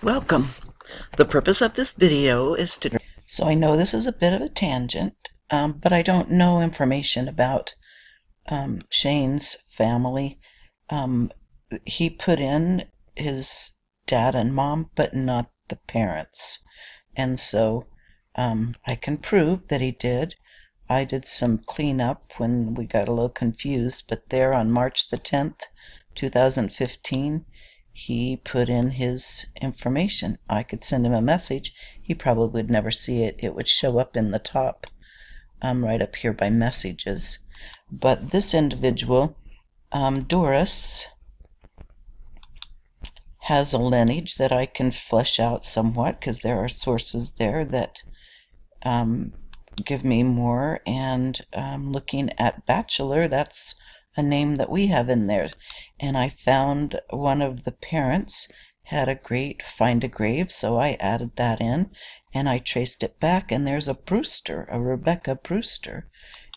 Welcome. The purpose of this video is to... So I know this is a bit of a tangent, but I don't know information about Shane's family. He put in his dad and mom, but not the parents. And so I can prove that he did. I did some cleanup when we got a little confused, but there on March the 10th, 2015, he put in his information. I could send him a message. He probably would never see it. It would show up in the top, right up here by messages. But this individual, Doris, has a lineage that I can flesh out somewhat because there are sources there that give me more. And looking at Bachelor, that's a name that we have in there. And I found one of the parents had a great find a grave, so I added that in and I traced it back, and there's a Brewster, a Rebecca Brewster.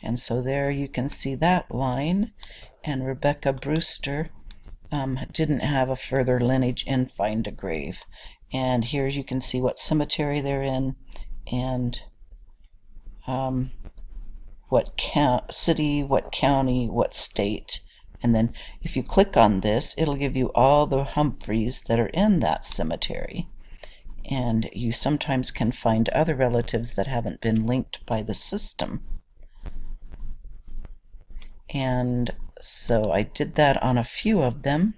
And so there you can see that line, and Rebecca Brewster didn't have a further lineage in find a grave. And here you can see what cemetery they're in, and what city, what county, what state. And then if you click on this, it'll give you all the Humphreys that are in that cemetery. And you sometimes can find other relatives that haven't been linked by the system. And so I did that on a few of them,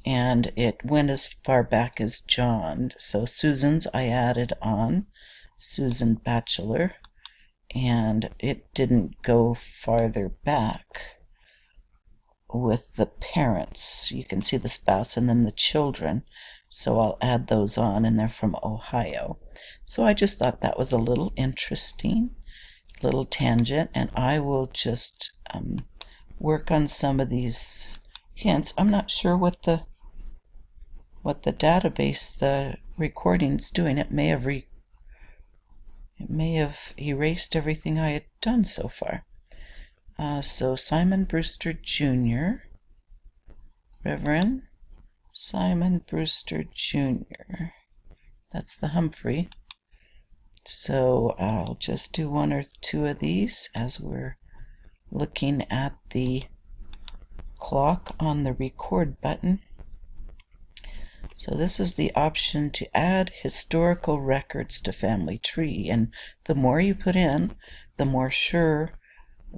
and it went as far back as John. So Susan's I added on, Susan Bachelor, and it didn't go farther back with the parents. You can see the spouse and then the children, so I'll add those on, and they're from Ohio. So I just thought that was a little interesting, little tangent, and I will just work on some of these hints. I'm not sure what the database, the recording's doing. It may have erased everything I had done so far. So Simon Brewster Jr., Reverend Simon Brewster Jr. That's the Humphrey. So I'll just do one or two of these as we're looking at the clock on the record button. So this is the option to add historical records to family tree, and the more you put in, the more sure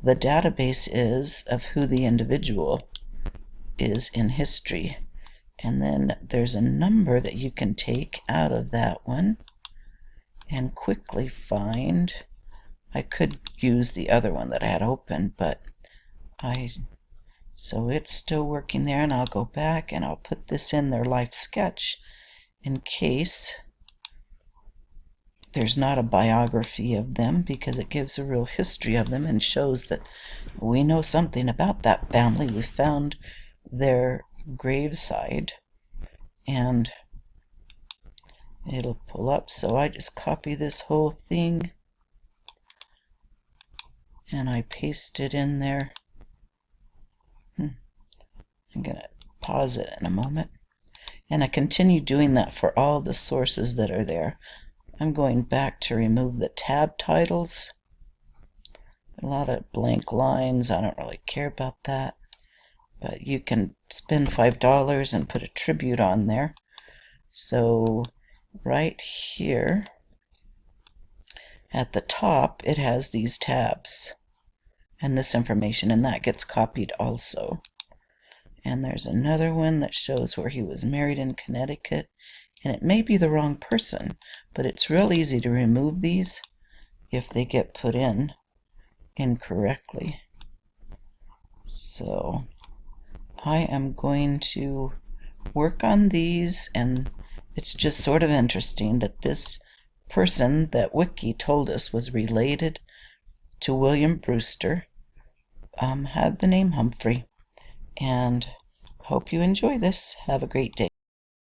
the database is of who the individual is in history. And then there's a number that you can take out of that one and quickly find. I could use the other one that I had open, but so it's still working there, and I'll go back and I'll put this in their life sketch in case there's not a biography of them, because it gives a real history of them and shows that we know something about that family. We found their graveside, and it'll pull up. So I just copy this whole thing and I paste it in there. I'm going to pause it in a moment. And I continue doing that for all the sources that are there. I'm going back to remove the tab titles. A lot of blank lines. I don't really care about that. But you can spend $5 and put a tribute on there. So right here at the top, it has these tabs and this information, and that gets copied also. And there's another one that shows where he was married in Connecticut, and it may be the wrong person, but it's real easy to remove these if they get put in incorrectly. So I am going to work on these, and it's just sort of interesting that this person that Wiki told us was related to William Brewster had the name Humphrey. And hope you enjoy this. Have a great day.